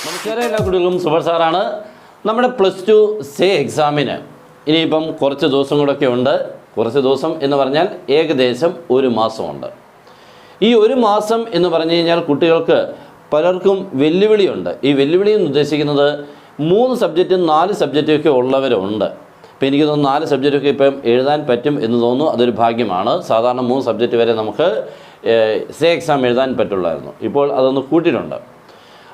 നമസ്കാരം, എല്ലാ കുട്ടികൾക്കും സൂപ്പർ സാറാണ്. നമ്മുടെ +2 സേ എക്സാമിന് ഇനിയിപ്പം കുറച്ച് ദിവസം കൂടെയൊക്കെ ഉണ്ട്. കുറച്ച് ദിവസം എന്ന് പറഞ്ഞാൽ ഏകദേശം ഒരു മാസമുണ്ട്. ഈ ഒരു മാസം എന്ന് പറഞ്ഞു കഴിഞ്ഞാൽ കുട്ടികൾക്ക് പലർക്കും വെല്ലുവിളിയുണ്ട്. ഈ വെല്ലുവിളി എന്ന് ഉദ്ദേശിക്കുന്നത് 3 സബ്ജക്റ്റും 4 സബ്ജക്റ്റൊക്കെ ഉള്ളവരുണ്ട്. അപ്പോൾ എനിക്ക് തോന്നുന്നു 4 സബ്ജക്റ്റൊക്കെ ഇപ്പം എഴുതാൻ പറ്റും എന്ന് തോന്നുന്നു. അതൊരു ഭാഗ്യമാണ്. സാധാരണ 3 സബ്ജക്റ്റ് വരെ നമുക്ക് സേ എക്സാം എഴുതാൻ പറ്റുള്ളായിരുന്നു. ഇപ്പോൾ അതൊന്ന് കൂട്ടിയിട്ടുണ്ട്.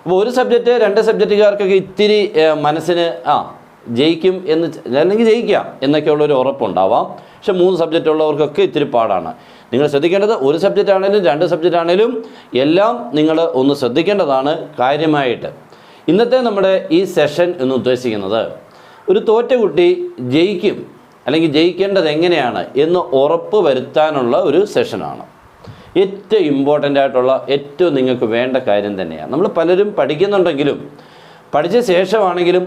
അപ്പോൾ ഒരു സബ്ജക്റ്റ് 2 സബ്ജക്റ്റുകാർക്കൊക്കെ ഇത്തിരി മനസ്സിന് ജയിക്കും എന്ന്, അല്ലെങ്കിൽ ജയിക്കാം എന്നൊക്കെയുള്ളൊരു ഉറപ്പുണ്ടാവാം. പക്ഷെ 3 സബ്ജക്റ്റ് ഉള്ളവർക്കൊക്കെ ഇത്തിരി പാടാണ്. നിങ്ങൾ ശ്രദ്ധിക്കേണ്ടത്, ഒരു സബ്ജക്റ്റ് ആണെങ്കിലും 2 സബ്ജക്റ്റ് ആണെങ്കിലും എല്ലാം നിങ്ങൾ ഒന്ന് ശ്രദ്ധിക്കേണ്ടതാണ് കാര്യമായിട്ട്. ഇന്നത്തെ നമ്മുടെ ഈ സെഷൻ എന്ന് ഉദ്ദേശിക്കുന്നത് ഒരു തോറ്റ കുട്ടി ജയിക്കും അല്ലെങ്കിൽ ജയിക്കേണ്ടത് എങ്ങനെയാണ് എന്ന് ഉറപ്പ് വരുത്താനുള്ള ഒരു സെഷനാണ്. ഏറ്റവും ഇമ്പോർട്ടൻ്റ് ആയിട്ടുള്ള, ഏറ്റവും നിങ്ങൾക്ക് വേണ്ട കാര്യം തന്നെയാണ്. നമ്മൾ പലരും പഠിക്കുന്നുണ്ടെങ്കിലും പഠിച്ച ശേഷമാണെങ്കിലും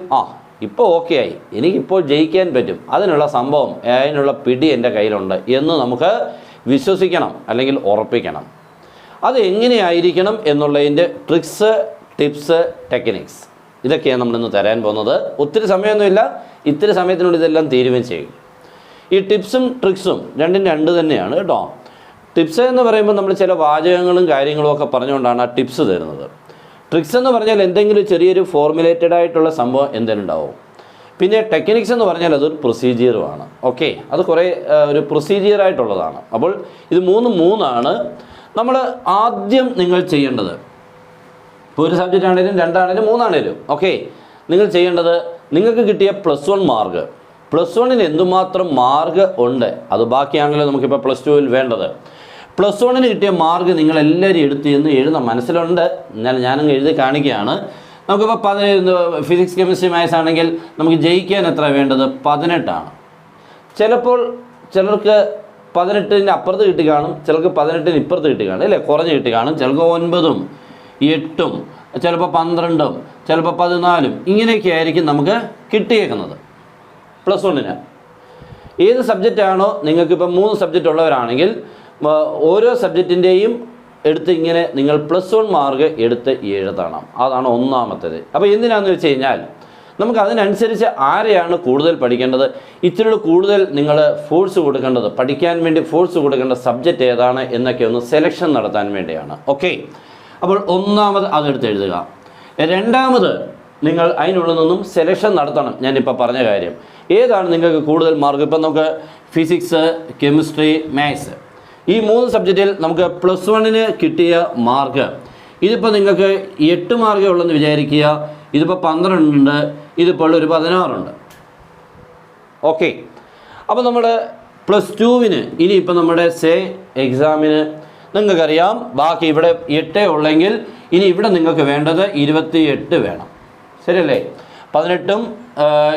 ഇപ്പോൾ ഓക്കെ ആയി, എനിക്കിപ്പോൾ ജയിക്കാൻ പറ്റും, അതിനുള്ള സംഭവം, അതിനുള്ള പിടി എൻ്റെ കയ്യിലുണ്ട് എന്ന് നമുക്ക് വിശ്വസിക്കണം അല്ലെങ്കിൽ ഉറപ്പിക്കണം. അത് എങ്ങനെയായിരിക്കണം എന്നുള്ളതിൻ്റെ ട്രിക്സ്, ടിപ്സ്, ടെക്നിക്സ് ഇതൊക്കെയാണ് നമ്മളിന്ന് തരാൻ പോകുന്നത്. ഒത്തിരി സമയമൊന്നുമില്ല, ഇത്തിരി സമയത്തിനുള്ളിൽ ഇതെല്ലാം തീരുമാനം ചെയ്യും. ഈ ടിപ്സും ട്രിക്സും രണ്ടും 2 തന്നെയാണ് കേട്ടോ. ടിപ്സ് എന്ന് പറയുമ്പോൾ നമ്മൾ ചില വാചകങ്ങളും കാര്യങ്ങളും ഒക്കെ പറഞ്ഞുകൊണ്ടാണ് ആ ടിപ്സ് തരുന്നത്. ട്രിക്സ് എന്ന് പറഞ്ഞാൽ എന്തെങ്കിലും ചെറിയൊരു ഫോർമുലേറ്റഡ് ആയിട്ടുള്ള സംഭവം എന്തെങ്കിലും ഉണ്ടാവും. പിന്നെ ടെക്നിക്സ് എന്ന് പറഞ്ഞാൽ അതൊരു പ്രൊസീജിയറുമാണ്. ഓക്കെ, അത് കുറേ ഒരു പ്രൊസീജിയറായിട്ടുള്ളതാണ്. അപ്പോൾ ഇത് 3 ആണ്. നമ്മൾ ആദ്യം നിങ്ങൾ ചെയ്യേണ്ടത്, ഇപ്പോൾ ഒരു സബ്ജക്റ്റ് ആണെങ്കിലും 2 ആണെങ്കിലും 3 ആണെങ്കിലും ഓക്കെ, നിങ്ങൾ ചെയ്യേണ്ടത്, നിങ്ങൾക്ക് കിട്ടിയ +1 മാർക്ക്, +1ന് എന്തുമാത്രം മാർക്ക് ഉണ്ട് അത് ബാക്കിയാണല്ലോ നമുക്കിപ്പോൾ +2ൽ വേണ്ടത്. +1ന് കിട്ടിയ മാർക്ക് നിങ്ങളെല്ലാവരും എടുത്ത് ചെന്ന് എഴുതാം. മനസ്സിലുണ്ട്, ഞാനങ്ങ് എഴുതി കാണിക്കുകയാണ്. നമുക്കിപ്പോൾ ഫിസിക്സ്, കെമിസ്ട്രി, മാത്സ് ആണെങ്കിൽ നമുക്ക് ജയിക്കാൻ എത്ര വേണ്ടത്? 18 ആണ്. ചിലപ്പോൾ ചിലർക്ക് 18ൻ്റെ അപ്പുറത്ത് കിട്ടി കാണും, ചിലർക്ക് 18ന് ഇപ്പുറത്ത് കിട്ടി കാണും, അല്ലേ, കുറഞ്ഞ് കിട്ടി കാണും. ചിലർക്ക് 9ഉം 8ഉം ചിലപ്പോൾ 12ഉം ചിലപ്പോൾ 14ഉം ഇങ്ങനെയൊക്കെ ആയിരിക്കും നമുക്ക് കിട്ടിയേക്കുന്നത് +1ന്. ഏത് സബ്ജക്റ്റാണോ നിങ്ങൾക്കിപ്പോൾ 3 സബ്ജക്റ്റ് ഉള്ളവരാണെങ്കിൽ ഓരോ സബ്ജക്റ്റിൻ്റെയും എടുത്ത് ഇങ്ങനെ നിങ്ങൾ +1 മാർക്ക് എടുത്ത് എഴുതണം. അതാണ് ഒന്നാമത്തേത്. അപ്പോൾ എന്തിനാണെന്ന് വെച്ച് കഴിഞ്ഞാൽ നമുക്ക് അതിനനുസരിച്ച് ആരെയാണ് കൂടുതൽ പഠിക്കേണ്ടത്, ഇത്തിരി കൂടുതൽ നിങ്ങൾ ഫോഴ്സ് കൊടുക്കേണ്ടത്, പഠിക്കാൻ വേണ്ടി ഫോഴ്സ് കൊടുക്കേണ്ട സബ്ജക്റ്റ് ഏതാണ് എന്നൊക്കെ ഒന്ന് സെലക്ഷൻ നടത്താൻ വേണ്ടിയാണ്. ഓക്കെ, അപ്പോൾ ഒന്നാമത് അതെടുത്ത് എഴുതുക. രണ്ടാമത് നിങ്ങൾ അതിനുള്ളിൽ നിന്നും സെലക്ഷൻ നടത്തണം. ഞാനിപ്പോൾ പറഞ്ഞ കാര്യം ഏതാണ് നിങ്ങൾക്ക് കൂടുതൽ മാർക്ക്. ഇപ്പം നമുക്ക് ഫിസിക്സ്, കെമിസ്ട്രി, മാത്സ് ഈ 3 സബ്ജക്റ്റിൽ നമുക്ക് +1ന് കിട്ടിയ മാർക്ക്, ഇതിപ്പോൾ നിങ്ങൾക്ക് 8 മാർക്കേ ഉള്ളെന്ന് വിചാരിക്കുക. ഇതിപ്പോൾ 12 ഉണ്ട്, ഇതിപ്പോൾ ഒരു 16 ഉണ്ട്. ഓക്കെ, അപ്പോൾ നമ്മൾ +2വിന് ഇനിയിപ്പോൾ നമ്മുടെ സേ എക്സാമിന് നിങ്ങൾക്കറിയാം ബാക്കി ഇവിടെ 8 ഉള്ളെങ്കിൽ ഇനി ഇവിടെ നിങ്ങൾക്ക് വേണ്ടത് 28 വേണം. ശരിയല്ലേ? 18ഉം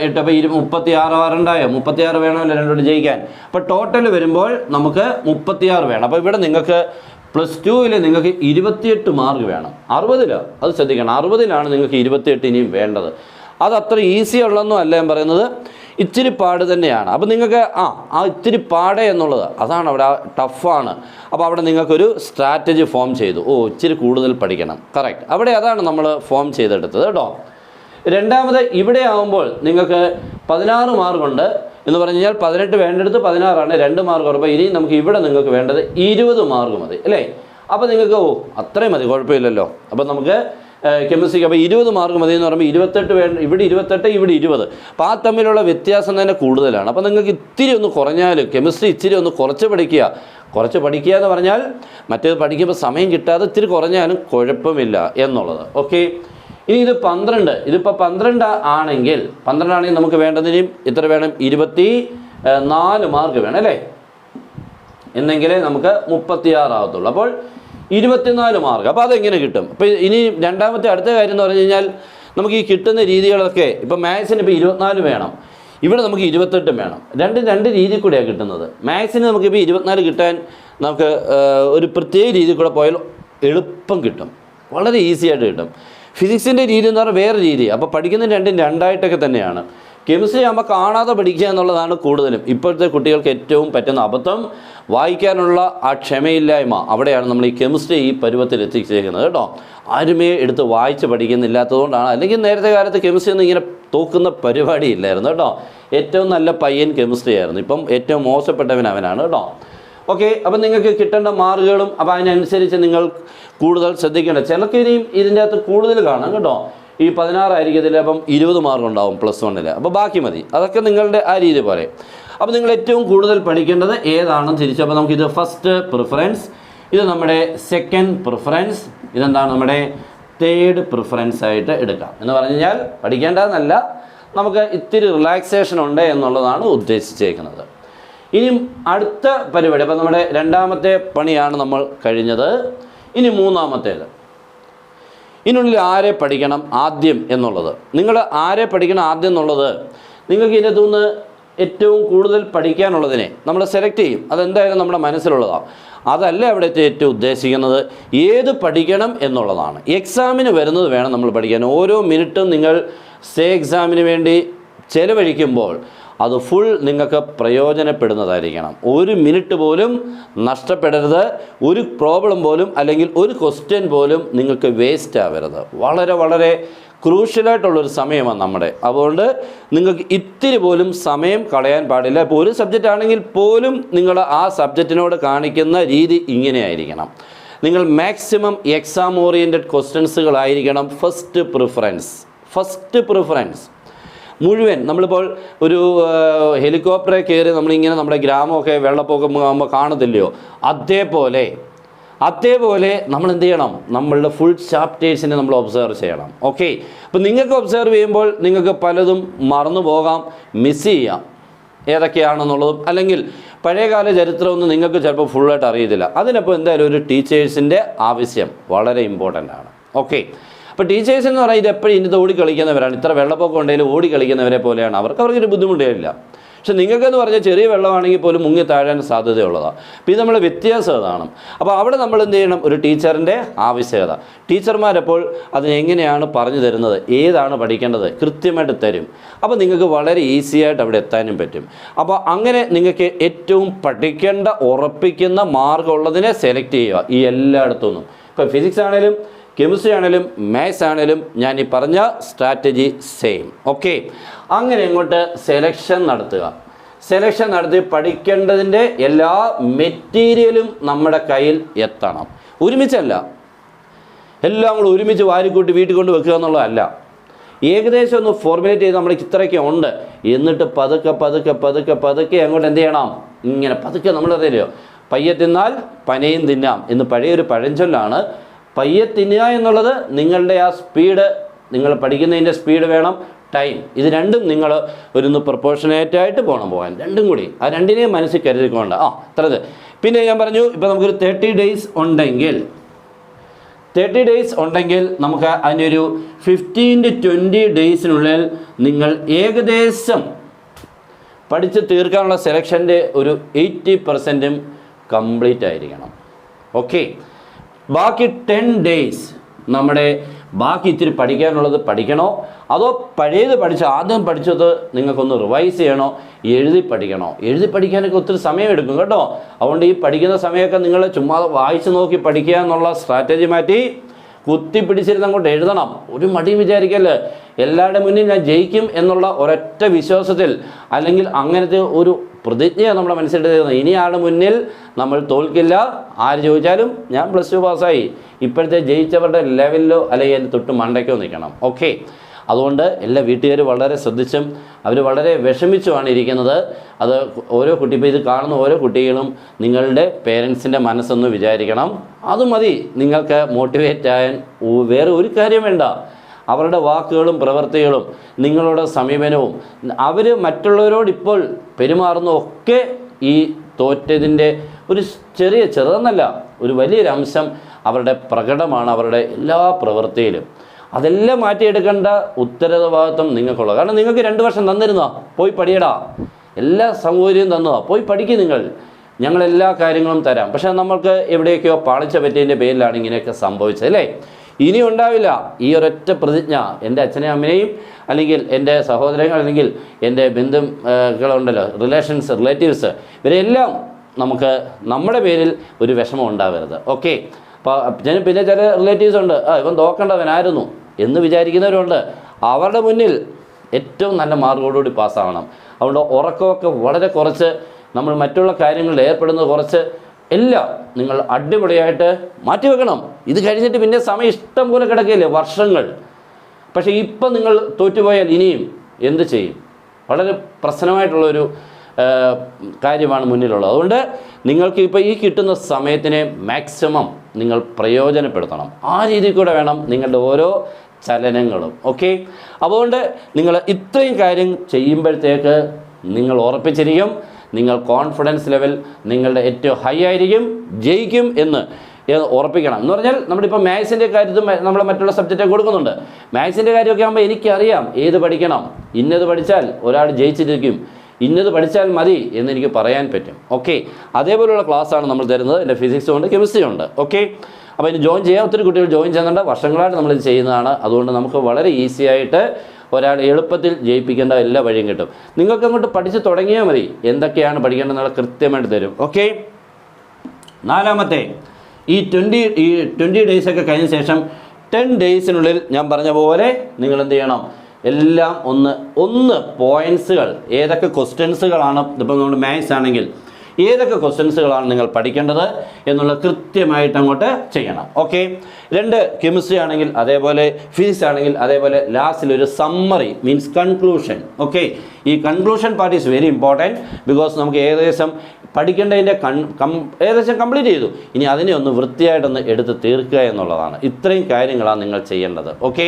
8 അപ്പോൾ 36 ആറുണ്ടായോ? 36 വേണമല്ലോ രണ്ടോട് ജയിക്കാൻ. അപ്പോൾ ടോട്ടൽ വരുമ്പോൾ നമുക്ക് 36 വേണം. അപ്പോൾ ഇവിടെ നിങ്ങൾക്ക് +2ൽ നിങ്ങൾക്ക് 28 മാർക്ക് വേണം. 60 അത് ശ്രദ്ധിക്കണം, 60ലാണ് നിങ്ങൾക്ക് 28 ഇനിയും വേണ്ടത്. അത് അത്ര ഈസി ഉള്ളതൊന്നും അല്ല ഞാൻ പറയുന്നത്, ഇച്ചിരി പാട് തന്നെയാണ്. അപ്പോൾ നിങ്ങൾക്ക് ഇത്തിരി പാടേ എന്നുള്ളത് അതാണ് അവിടെ ടഫാണ്. അപ്പോൾ അവിടെ നിങ്ങൾക്കൊരു സ്ട്രാറ്റജി ഫോം ചെയ്തു, ഇച്ചിരി കൂടുതൽ പഠിക്കണം. കറക്റ്റ്, അവിടെ അതാണ് നമ്മൾ ഫോം ചെയ്തെടുത്തത് കേട്ടോ. രണ്ടാമത് ഇവിടെ ആകുമ്പോൾ നിങ്ങൾക്ക് 16 മാർക്കുണ്ട് എന്ന് പറഞ്ഞു കഴിഞ്ഞാൽ 18 വേണ്ടടുത്ത് 16 ആണ്, 2 മാർക്ക് കുറവ്. ഇനി നമുക്ക് ഇവിടെ നിങ്ങൾക്ക് വേണ്ടത് 20 മാർക്ക് മതി, അല്ലേ? അപ്പോൾ നിങ്ങൾക്ക് അത്രയും മതി, കുഴപ്പമില്ലല്ലോ. അപ്പോൾ നമുക്ക് കെമിസ്ട്രിക്ക് അപ്പോൾ 20 മാർക്ക് മതി എന്ന് പറയുമ്പോൾ 28 വേണ്ട, ഇവിടെ 28 ഇവിടെ 20. അപ്പോൾ ആ തമ്മിലുള്ള വ്യത്യാസം തന്നെ കൂടുതലാണ്. അപ്പോൾ നിങ്ങൾക്ക് ഇത്തിരി ഒന്ന് കുറഞ്ഞാലും കെമിസ്ട്രി ഇച്ചിരി ഒന്ന് കുറച്ച് പഠിക്കുക എന്ന് പറഞ്ഞാൽ മറ്റേത് പഠിക്കുമ്പോൾ സമയം കിട്ടാതെ ഇത്തിരി കുറഞ്ഞാലും കുഴപ്പമില്ല എന്നുള്ളത്. ഓക്കെ, ഇനി ഇത് 12, ഇതിപ്പോൾ 12 ആണെങ്കിൽ നമുക്ക് വേണ്ടതിനും ഇത്ര വേണം, 24 മാർക്ക് വേണം, അല്ലേ? എന്നെങ്കിലേ നമുക്ക് 36 ആകത്തുള്ളൂ. അപ്പോൾ 24 മാർക്ക്. അപ്പോൾ അതെങ്ങനെ കിട്ടും? അപ്പോൾ ഇനി രണ്ടാമത്തെ അടുത്ത കാര്യം എന്ന് പറഞ്ഞു കഴിഞ്ഞാൽ നമുക്ക് ഈ കിട്ടുന്ന രീതികളൊക്കെ, ഇപ്പോൾ മാത്സിന് ഇപ്പോൾ 24 വേണം, ഇവിടെ നമുക്ക് 28 വേണം. രണ്ട് രീതിയിൽ കൂടെയാണ് കിട്ടുന്നത്. മാത്സിന് നമുക്കിപ്പോൾ 24 കിട്ടാൻ നമുക്ക് ഒരു പ്രത്യേക രീതിയിൽ കൂടെ പോയാൽ എളുപ്പം കിട്ടും, വളരെ ഈസി ആയിട്ട് കിട്ടും. ഫിസിക്സിൻ്റെ രീതി എന്ന് പറഞ്ഞാൽ വേറെ രീതി. അപ്പോൾ പഠിക്കുന്ന രണ്ടും 2 ആയിട്ടൊക്കെ തന്നെയാണ്. കെമിസ്ട്രി ആകുമ്പോൾ കാണാതെ പഠിക്കുക എന്നുള്ളതാണ് കൂടുതലും ഇപ്പോഴത്തെ കുട്ടികൾക്ക് ഏറ്റവും പറ്റുന്ന അബദ്ധം. വായിക്കാനുള്ള ആ ക്ഷമയില്ലായ്മ, അവിടെയാണ് നമ്മൾ ഈ കെമിസ്ട്രി ഈ പരുവത്തിൽ എത്തിച്ചേക്കുന്നത് കേട്ടോ. ആരുമേ എടുത്ത് വായിച്ച് പഠിക്കുന്നില്ലാത്തതുകൊണ്ടാണ്. അല്ലെങ്കിൽ നേരത്തെ കാലത്ത് കെമിസ്ട്രി ഒന്നും ഇങ്ങനെ തോക്കുന്ന പരിപാടിയില്ലായിരുന്നു കേട്ടോ. ഏറ്റവും നല്ല പയ്യൻ കെമിസ്ട്രി ആയിരുന്നു. ഇപ്പം ഏറ്റവും മോശപ്പെട്ടവൻ അവനാണ് കേട്ടോ. ഓക്കെ, അപ്പം നിങ്ങൾക്ക് കിട്ടേണ്ട മാർക്കുകളും അപ്പോൾ അതിനനുസരിച്ച് നിങ്ങൾ കൂടുതൽ ശ്രദ്ധിക്കേണ്ടത്. ചിലർക്ക് ഇനിയും ഇതിൻ്റെ അകത്ത് കൂടുതൽ കാണാം കേട്ടോ. ഈ 16 ആയിരിക്കത്തില്ല, അപ്പം 20 മാർക്ക് ഉണ്ടാവും +1. അപ്പോൾ ബാക്കി മതി, അതൊക്കെ നിങ്ങളുടെ ആ രീതി പോലെ. അപ്പോൾ നിങ്ങൾ ഏറ്റവും കൂടുതൽ പഠിക്കേണ്ടത് ഏതാണെന്ന് തിരിച്ചു. അപ്പോൾ നമുക്കിത് ഫസ്റ്റ് പ്രിഫറൻസ്, ഇത് നമ്മുടെ സെക്കൻഡ് പ്രിഫറൻസ്, ഇതെന്താണ് നമ്മുടെ തേർഡ് പ്രിഫറൻസ് ആയിട്ട് എടുക്കാം. എന്ന് പറഞ്ഞു കഴിഞ്ഞാൽ പഠിക്കേണ്ടതെന്നല്ല, നമുക്ക് ഇത്തിരി റിലാക്സേഷൻ ഉണ്ട് എന്നുള്ളതാണ് ഉദ്ദേശിച്ചേക്കുന്നത്. ഇനിയും അടുത്ത പരിപാടി, അപ്പോൾ നമ്മുടെ രണ്ടാമത്തെ പണിയാണ് നമ്മൾ കഴിഞ്ഞത്. ഇനി മൂന്നാമത്തേത്, ഇതിനുള്ളിൽ ആരെ പഠിക്കണം ആദ്യം എന്നുള്ളത്. നിങ്ങൾ ആരെ പഠിക്കണം ആദ്യം എന്നുള്ളത് നിങ്ങൾക്ക് ഇതിനകത്തുനിന്ന് ഏറ്റവും കൂടുതൽ പഠിക്കാനുള്ളതിനെ നമ്മൾ സെലക്ട് ചെയ്യും. അതെന്തായാലും നമ്മുടെ മനസ്സിലുള്ളതാണ്. അതല്ല അവിടെ ഏറ്റവും ഉദ്ദേശിക്കുന്നത് ഏത് പഠിക്കണം എന്നുള്ളതാണ്. എക്സാമിന് വരുന്നത് വേണം നമ്മൾ പഠിക്കാൻ. ഓരോ മിനിറ്റും നിങ്ങൾ എക്സാമിന് വേണ്ടി ചെലവഴിക്കുമ്പോൾ അത് ഫുൾ നിങ്ങൾക്ക് പ്രയോജനപ്പെടുന്നതായിരിക്കണം. ഒരു മിനിറ്റ് പോലും നഷ്ടപ്പെടരുത്. ഒരു പ്രോബ്ലം പോലും അല്ലെങ്കിൽ ഒരു ക്വസ്റ്റ്യൻ പോലും നിങ്ങൾക്ക് വേസ്റ്റ് ആവരുത്. വളരെ വളരെ ക്രൂഷ്യലായിട്ടുള്ളൊരു സമയമാണ് നമ്മുടെ. അതുകൊണ്ട് നിങ്ങൾക്ക് ഇത്തിരി പോലും സമയം കളയാൻ പാടില്ല. ഇപ്പോൾ ഒരു സബ്ജക്റ്റ് ആണെങ്കിൽ പോലും നിങ്ങൾ ആ സബ്ജക്റ്റിനോട് കാണിക്കുന്ന രീതി ഇങ്ങനെയായിരിക്കണം. നിങ്ങൾ മാക്സിമം എക്സാം ഓറിയൻറ്റഡ് ക്വസ്റ്റ്യൻസുകളായിരിക്കണം ഫസ്റ്റ് പ്രിഫറൻസ് മുഴുവൻ. നമ്മളിപ്പോൾ ഒരു ഹെലികോപ്റ്ററെ കയറി നമ്മളിങ്ങനെ നമ്മുടെ ഗ്രാമമൊക്കെ വെള്ളപ്പൊക്കം ആകുമ്പോൾ കാണത്തില്ലയോ, അതേപോലെ നമ്മൾ എന്ത് ചെയ്യണം, നമ്മളുടെ ഫുൾ ചാപ്റ്റേഴ്സിനെ നമ്മൾ ഒബ്സർവ് ചെയ്യണം. ഓക്കെ, അപ്പോൾ നിങ്ങൾക്ക് ഒബ്സർവ് ചെയ്യുമ്പോൾ നിങ്ങൾക്ക് പലതും മറന്നു പോകാം, മിസ് ചെയ്യാം ഏതൊക്കെയാണെന്നുള്ളതും. അല്ലെങ്കിൽ പഴയകാല ചരിത്രമൊന്നും നിങ്ങൾക്ക് ചിലപ്പോൾ ഫുള്ളായിട്ട് അറിയത്തില്ല. അതിനപ്പോൾ എന്തായാലും ഒരു ടീച്ചേഴ്സിൻ്റെ ആവശ്യം വളരെ ഇമ്പോർട്ടൻ്റ് ആണ്. ഓക്കെ, അപ്പോൾ ടീച്ചേഴ്സ് എന്ന് പറയുന്നത് എപ്പോഴും ഇതിൻ്റെ ഓടി കളിക്കുന്നവരാണ്. ഇത്ര വെള്ളപ്പൊക്കം ഉണ്ടെങ്കിലും ഓടി കളിക്കുന്നവരെ പോലെയാണ്. അവർക്കൊരു ബുദ്ധിമുട്ടില്ല. പക്ഷെ നിങ്ങൾക്കെന്ന് പറഞ്ഞാൽ ചെറിയ വെള്ളമാണെങ്കിൽ പോലും മുങ്ങി താഴാൻ സാധ്യതയുള്ളതാണ്. അപ്പോൾ ഇത് നമ്മുടെ വ്യത്യാസം അതാണ്. അപ്പോൾ അവിടെ നമ്മൾ എന്ത് ചെയ്യണം, ഒരു ടീച്ചറിൻ്റെ ആവശ്യകത. ടീച്ചർമാരപ്പോൾ അതിനെങ്ങനെയാണ് പറഞ്ഞു തരുന്നത്, ഏതാണ് പഠിക്കേണ്ടത് കൃത്യമായിട്ട് തരും. അപ്പോൾ നിങ്ങൾക്ക് വളരെ ഈസി ആയിട്ട് അവിടെ എത്താനും പറ്റും. അപ്പോൾ അങ്ങനെ നിങ്ങൾക്ക് ഏറ്റവും പഠിക്കേണ്ട ഉറപ്പിക്കുന്ന മാർഗമുള്ളതിനെ സെലക്ട് ചെയ്യുക. ഈ എല്ലായിടത്തുനിന്നും ഇപ്പോൾ ഫിസിക്സ് ആണെങ്കിലും കെമിസ്ട്രി ആണെങ്കിലും മാത്സ് ആണെങ്കിലും ഞാൻ ഈ പറഞ്ഞ സ്ട്രാറ്റജി സെയിം. ഓക്കെ, അങ്ങനെ ഇങ്ങോട്ട് സെലക്ഷൻ നടത്തി പഠിക്കേണ്ടതിൻ്റെ എല്ലാ മെറ്റീരിയലും നമ്മുടെ കയ്യിൽ എത്തണം. ഒരുമിച്ചല്ല, എല്ലാം കൂടെ ഒരുമിച്ച് വാരിക്കൂട്ടി വീട്ടിൽ കൊണ്ട് വെക്കുക എന്നുള്ളതല്ല. ഏകദേശം ഒന്ന് ഫോർമുലേറ്റ് ചെയ്ത് നമ്മൾ ഇത്രയൊക്കെ ഉണ്ട് എന്നിട്ട് പതുക്കെ അങ്ങോട്ട് എന്ത് ചെയ്യണം, ഇങ്ങനെ പതുക്കെ നമ്മളറിയില്ലയോ, പയ്യെ തിന്നാൽ പനയും തിന്നാം എന്ന് പഴയൊരു പഴഞ്ചൊല്ലാണ്. പയ്യെ തിന്നുക എന്നുള്ളത് നിങ്ങളുടെ ആ സ്പീഡ്, നിങ്ങൾ പഠിക്കുന്നതിൻ്റെ സ്പീഡ് വേണം, ടൈം, ഇത് രണ്ടും നിങ്ങൾ ഒരു പ്രൊപ്പോർഷനേറ്റായിട്ട് പോകാൻ രണ്ടും കൂടി. ആ രണ്ടിനെയും മനസ്സിൽ കരുതിക്കൊണ്ട് അത്രത്. പിന്നെ ഞാൻ പറഞ്ഞു, ഇപ്പോൾ നമുക്കൊരു 30 ഡേയ്സ് ഉണ്ടെങ്കിൽ നമുക്ക് അതിനൊരു 15 to 20 ഡേയ്സിനുള്ളിൽ നിങ്ങൾ ഏകദേശം പഠിച്ച് തീർക്കാനുള്ള സെലക്ഷൻ്റെ ഒരു 80% കംപ്ലീറ്റ് ആയിരിക്കണം. ഓക്കെ, ബാക്കി 10 ഡേയ്സ് നമ്മുടെ ബാക്കി ഇത്തിരി പഠിക്കാനുള്ളത് പഠിക്കണോ, അതോ പഴയത് ആദ്യം പഠിച്ചത് നിങ്ങൾക്കൊന്ന് റിവൈസ് ചെയ്യണോ, എഴുതി പഠിക്കാനൊക്കെ ഒത്തിരി സമയമെടുക്കും കേട്ടോ. അതുകൊണ്ട് ഈ പഠിക്കുന്ന സമയമൊക്കെ നിങ്ങൾ ചുമ്മാ വായിച്ച് നോക്കി പഠിക്കുക എന്നുള്ള സ്ട്രാറ്റജി മാറ്റി കുത്തിപ്പിടിച്ചിരുന്ന് അങ്ങോട്ട് എഴുതണം. ഒരു മടിയും വിചാരിക്കല്ലേ, എല്ലാവരുടെ മുന്നിൽ ഞാൻ ജയിക്കും എന്നുള്ള ഒരൊറ്റ വിശ്വാസത്തിൽ, അല്ലെങ്കിൽ അങ്ങനത്തെ ഒരു പ്രതിജ്ഞയാണ് നമ്മുടെ മനസ്സിലെടുക്കുന്നത്. ഇനി ആളുടെ മുന്നിൽ നമ്മൾ തോൽക്കില്ല, ആര് ചോദിച്ചാലും ഞാൻ +2 പാസ്സായി, ഇപ്പോഴത്തെ ജയിച്ചവരുടെ ലെവലിലോ അല്ലെങ്കിൽ അതിൻ്റെ തൊട്ട് മണ്ടയ്ക്കോ നിൽക്കണം. ഓക്കെ, അതുകൊണ്ട് എല്ലാ വീട്ടുകാർ വളരെ ശ്രദ്ധിച്ചും അവർ വളരെ വിഷമിച്ചുമാണ് ഇരിക്കുന്നത്. അത് ഓരോ കുട്ടി, ഇപ്പോൾ ഇത് കാണുന്ന ഓരോ കുട്ടികളും നിങ്ങളുടെ പേരൻസിൻ്റെ മനസ്സൊന്ന് വിചാരിക്കണം. അതുമതി നിങ്ങൾക്ക് മോട്ടിവേറ്റ് ആയാൻ. വേറെ ഒരു കാര്യം വേണ്ട. അവരുടെ വാക്കുകളും പ്രവൃത്തികളും നിങ്ങളുടെ സമീപനവും അവർ മറ്റുള്ളവരോട് ഇപ്പോൾ പെരുമാറുന്നതൊക്കെ ഈ തോറ്റതിൻ്റെ ഒരു ചെറുതെന്നല്ല, ഒരു വലിയൊരു അംശം അവരുടെ പ്രകടമാണ്, അവരുടെ എല്ലാ പ്രവൃത്തിയിലും. അതെല്ലാം മാറ്റിയെടുക്കേണ്ട ഉത്തരവാദിത്വം നിങ്ങൾക്കുള്ളത്. കാരണം നിങ്ങൾക്ക് 2 വർഷം തന്നിരുന്നോ, പോയി പഠിയടാ, എല്ലാ സൗകര്യവും തന്നോ, പോയി പഠിക്കും, ഞങ്ങളെല്ലാ കാര്യങ്ങളും തരാം. പക്ഷേ നമ്മൾക്ക് എവിടെയൊക്കെയോ പാളിച്ച പറ്റിയതിൻ്റെ പേരിലാണ് ഇങ്ങനെയൊക്കെ സംഭവിച്ചത് അല്ലേ. ഇനി ഉണ്ടാവില്ല. ഈ ഒരൊറ്റ പ്രതിജ്ഞ എൻ്റെ അച്ഛനെയും അമ്മയെയും അല്ലെങ്കിൽ എൻ്റെ സഹോദരങ്ങൾ അല്ലെങ്കിൽ എൻ്റെ ബന്ധുക്കളുണ്ടല്ലോ, റിലേറ്റീവ്സ്, ഇവരെല്ലാം നമുക്ക് നമ്മുടെ പേരിൽ ഒരു വിഷമം ഉണ്ടാവരുത്. ഓക്കെ. അപ്പോൾ പിന്നെ ചില റിലേറ്റീവ്സ് ഉണ്ട്, ഇവൻ തോക്കേണ്ടവനായിരുന്നു എന്ന് വിചാരിക്കുന്നവരുണ്ട്. അവരുടെ മുന്നിൽ ഏറ്റവും നല്ല മാർക്കോടുകൂടി പാസ്സാവണം. അതുകൊണ്ട് ഉറക്കമൊക്കെ വളരെ കുറച്ച്, നമ്മൾ മറ്റുള്ള കാര്യങ്ങളിൽ ഏർപ്പെടുന്നത് കുറച്ച്, എല്ലാം നിങ്ങൾ അടിപൊളിയായിട്ട് മാറ്റിവെക്കണം. ഇത് കഴിഞ്ഞിട്ട് പിന്നെ സമയം ഇഷ്ടം പോലെ കിടക്കുകയില്ലേ, വർഷങ്ങൾ. പക്ഷേ ഇപ്പം നിങ്ങൾ തോറ്റുപോയാൽ ഇനിയും എന്ത് ചെയ്യും? വളരെ പ്രശ്നമായിട്ടുള്ളൊരു കാര്യമാണ് മുന്നിലുള്ളത്. അതുകൊണ്ട് നിങ്ങൾക്ക് ഇപ്പോൾ ഈ കിട്ടുന്ന സമയത്തിനെ മാക്സിമം നിങ്ങൾ പ്രയോജനപ്പെടുത്തണം. ആ രീതിയിൽ കൂടെ വേണം നിങ്ങളുടെ ഓരോ ചലനങ്ങളും. ഓക്കെ. അതുകൊണ്ട് നിങ്ങൾ ഇത്രയും കാര്യം ചെയ്യുമ്പോഴത്തേക്ക് നിങ്ങൾ ഉറപ്പിച്ചിരിക്കും, നിങ്ങൾ കോൺഫിഡൻസ് ലെവൽ നിങ്ങളുടെ ഏറ്റവും ഹൈ ആയിരിക്കും, ജയിക്കും എന്ന് ഉറപ്പിക്കണം. എന്ന് പറഞ്ഞാൽ നമ്മളിപ്പോൾ മാത്സിൻ്റെ കാര്യത്തിൽ നമ്മൾ മറ്റുള്ള സബ്ജക്റ്റ് കൊടുക്കുന്നുണ്ട്. മാത്സിൻ്റെ കാര്യമൊക്കെ ആകുമ്പോൾ എനിക്കറിയാം ഏത് പഠിക്കണം, ഇന്നത് പഠിച്ചാൽ ഒരാൾ ജയിച്ചിരിക്കും, ഇന്നത് പഠിച്ചാൽ മതി എന്നെനിക്ക് പറയാൻ പറ്റും. ഓക്കെ. അതേപോലെയുള്ള ക്ലാസ്സാണ് നമ്മൾ തരുന്നത്. എൻ്റെ ഫിസിക്സ് ഉണ്ട്, കെമിസ്ട്രി ഉണ്ട്. ഓക്കെ. അപ്പോൾ ഇനി ജോയിൻ ചെയ്യാൻ ഒത്തിരി കുട്ടികൾ ജോയിൻ ചെയ്യുന്നുണ്ട്. വർഷങ്ങളായിട്ട് നമ്മളിത് ചെയ്യുന്നതാണ്. അതുകൊണ്ട് നമുക്ക് വളരെ ഈസി ആയിട്ട് ഒരാൾ എളുപ്പത്തിൽ ജയിപ്പിക്കേണ്ട എല്ലാ വഴിയും കിട്ടും. നിങ്ങൾക്ക് അങ്ങോട്ട് പഠിച്ച് തുടങ്ങിയാൽ മതി. എന്തൊക്കെയാണ് പഠിക്കേണ്ടതെന്നുള്ള കൃത്യമായിട്ട് തരും. ഓക്കെ. നാലാമത്തെ, ഈ 20 ഡേയ്സൊക്കെ കഴിഞ്ഞ ശേഷം 10 ഡേയ്സിനുള്ളിൽ ഞാൻ പറഞ്ഞ പോലെ നിങ്ങൾ എന്ത് ചെയ്യണം? എല്ലാം ഒന്ന് പോയിൻറ്റ്സുകൾ, ഏതൊക്കെ ക്വസ്റ്റ്യൻസുകളാണ്, ഇതിപ്പോൾ നമ്മൾ മാത്സ് ആണെങ്കിൽ ഏതൊക്കെ ക്വസ്റ്റ്യൻസുകളാണ് നിങ്ങൾ പഠിക്കേണ്ടത് എന്നുള്ള കൃത്യമായിട്ട് അങ്ങോട്ട് ചെയ്യണം. ഓക്കെ. 2 കെമിസ്ട്രി ആണെങ്കിൽ അതേപോലെ, ഫിസിക്സ് ആണെങ്കിൽ അതേപോലെ, ലാസ്റ്റിൽ ഒരു സമ്മറി മീൻസ് കൺക്ലൂഷൻ. ഓക്കെ. ഈ conclusion part is very important. Because നമുക്ക് ഏകദേശം പഠിക്കേണ്ടതിൻ്റെ ഏകദേശം കംപ്ലീറ്റ് ചെയ്തു. ഇനി അതിനെ ഒന്ന് വൃത്തിയായിട്ടൊന്ന് എടുത്ത് തീർക്കുക എന്നുള്ളതാണ്. ഇത്രയും കാര്യങ്ങളാണ് നിങ്ങൾ ചെയ്യേണ്ടത്. ഓക്കെ.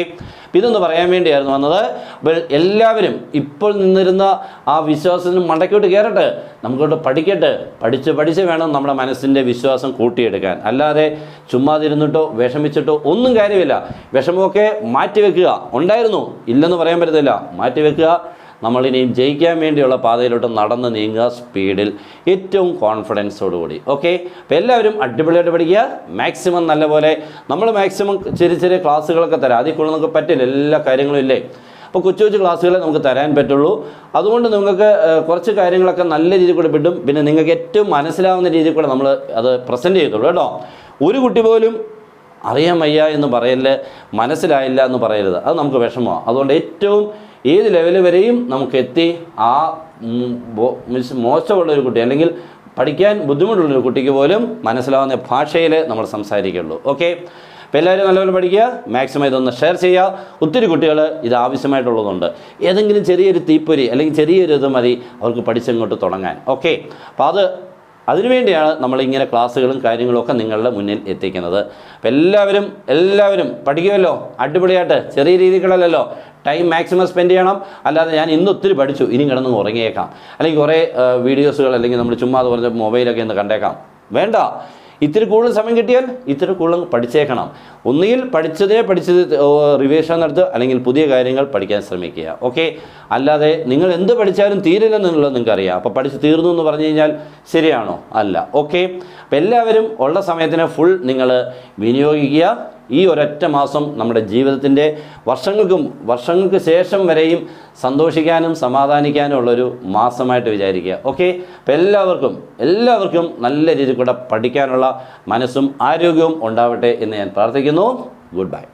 ഇതൊന്ന് പറയാൻ വേണ്ടിയായിരുന്നു വന്നത്. അപ്പോൾ എല്ലാവരും ഇപ്പോൾ നിന്നിരുന്ന ആ വിശ്വാസത്തിന് മണ്ടയ്ക്കോട്ട് കയറട്ടെ, നമുക്കോട്ട് പഠിക്കട്ടെ. പഠിച്ച് വേണം നമ്മുടെ മനസ്സിൻ്റെ വിശ്വാസം കൂട്ടിയെടുക്കാൻ. അല്ലാതെ ചുമ്മാതിരുന്നിട്ടോ വിഷമിച്ചിട്ടോ ഒന്നും കാര്യമില്ല. വിഷമമൊക്കെ മാറ്റിവെക്കുക. ഉണ്ടായിരുന്നു, ഇല്ലെന്ന് പറയാൻ പറ്റത്തില്ല, മാറ്റിവെക്കുക. നമ്മളിനിയും ജയിക്കാൻ വേണ്ടിയുള്ള പാതയിലോട്ട് നടന്ന് നീങ്ങുക, സ്പീഡിൽ, ഏറ്റവും കോൺഫിഡൻസോടുകൂടി. ഓക്കെ. അപ്പോൾ എല്ലാവരും അടിപൊളിയായിട്ട് പഠിക്കുക. മാക്സിമം നല്ലപോലെ നമ്മൾ മാക്സിമം ചെറിയ ക്ലാസ്സുകളൊക്കെ തരാം. അതിൽ കൂടുതൽ നമുക്ക് പറ്റില്ല, എല്ലാ കാര്യങ്ങളും ഇല്ലേ. അപ്പോൾ കൊച്ചു ക്ലാസ്സുകളെ നമുക്ക് തരാൻ പറ്റുള്ളൂ. അതുകൊണ്ട് നിങ്ങൾക്ക് കുറച്ച് കാര്യങ്ങളൊക്കെ നല്ല രീതിയിൽ കൂടെ വിടും. പിന്നെ നിങ്ങൾക്ക് ഏറ്റവും മനസ്സിലാവുന്ന രീതിയിൽ കൂടെ നമ്മൾ അത് പ്രസൻറ്റ് ചെയ്തുള്ളൂ കേട്ടോ. ഒരു കുട്ടി പോലും അറിയാൻ വയ്യ എന്ന് പറയല്ലേ, മനസ്സിലായില്ല എന്ന് പറയരുത്, അത് നമുക്ക് വിഷമമാണ്. അതുകൊണ്ട് ഏറ്റവും ഏത് ലെവൽ വരെയും നമുക്ക് എത്തി ആ മോശമുള്ളൊരു കുട്ടി അല്ലെങ്കിൽ പഠിക്കാൻ ബുദ്ധിമുട്ടുള്ളൊരു കുട്ടിക്ക് പോലും മനസ്സിലാവുന്ന ഭാഷയിൽ നമ്മൾ സംസാരിക്കുള്ളൂ. ഓക്കെ. അപ്പോൾ എല്ലാവരും നല്ലപോലെ പഠിക്കുക. മാക്സിമം ഇതൊന്ന് ഷെയർ ചെയ്യുക. ഒത്തിരി കുട്ടികൾ ഇത് ആവശ്യമായിട്ടുള്ളതുണ്ട്. ഏതെങ്കിലും ചെറിയൊരു തീപ്പൊരി അല്ലെങ്കിൽ ചെറിയൊരു ഇത് മതി അവർക്ക് പഠിച്ചങ്ങോട്ട് തുടങ്ങാൻ. ഓക്കെ. അപ്പോൾ അതിനുവേണ്ടിയാണ് നമ്മളിങ്ങനെ ക്ലാസ്സുകളും കാര്യങ്ങളൊക്കെ നിങ്ങളുടെ മുന്നിൽ എത്തിക്കുന്നത്. അപ്പോൾ എല്ലാവരും പഠിക്കുമല്ലോ, അടിപൊളിയായിട്ട്. ചെറിയ രീതികളല്ലല്ലോ, ടൈം മാക്സിമം സ്പെൻഡ് ചെയ്യണം. അല്ലാതെ ഞാൻ ഇന്ന് ഒത്തിരി പഠിച്ചു ഇനി കിടന്ന് ഉറങ്ങിയേക്കാം, അല്ലെങ്കിൽ കുറേ വീഡിയോസുകൾ അല്ലെങ്കിൽ നമ്മൾ ചുമ്മാ അത് പറഞ്ഞ മൊബൈലൊക്കെ ഒന്ന് കണ്ടേക്കാം. വേണ്ട. ഇത്തിരി കൂടുതൽ സമയം കിട്ടിയാൽ ഇത്തിരി കൂടുതൽ പഠിച്ചേക്കണം. ഒന്നുകിൽ പഠിച്ചത് റിവിഷൻ നടത്തുക, അല്ലെങ്കിൽ പുതിയ കാര്യങ്ങൾ പഠിക്കാൻ ശ്രമിക്കുക. ഓക്കെ. അല്ലാതെ നിങ്ങൾ എന്ത് പഠിച്ചാലും തീരില്ലെന്നുള്ളത് നിങ്ങൾക്കറിയാം. അപ്പോൾ പഠിച്ച് തീർന്നു എന്ന് പറഞ്ഞു കഴിഞ്ഞാൽ ശരിയാണോ? അല്ല. ഓക്കെ. അപ്പോൾ എല്ലാവരും ഉള്ള സമയത്തിന് ഫുൾ നിങ്ങൾ വിനിയോഗിക്കുക. ഈ ഒരൊറ്റ മാസം നമ്മുടെ ജീവിതത്തിൻ്റെ വർഷങ്ങൾക്ക് ശേഷം വരെയും സന്തോഷിക്കാനും സമാധാനിക്കാനും ഉള്ളൊരു മാസമായിട്ട് വിചാരിക്കുക. ഓക്കെ. അപ്പോൾ എല്ലാവർക്കും നല്ല രീതിയിൽ കൂടെ പഠിക്കാനുള്ള മനസ്സും ആരോഗ്യവും ഉണ്ടാവട്ടെ എന്ന് ഞാൻ പ്രാർത്ഥിക്കുന്നു. Good bye.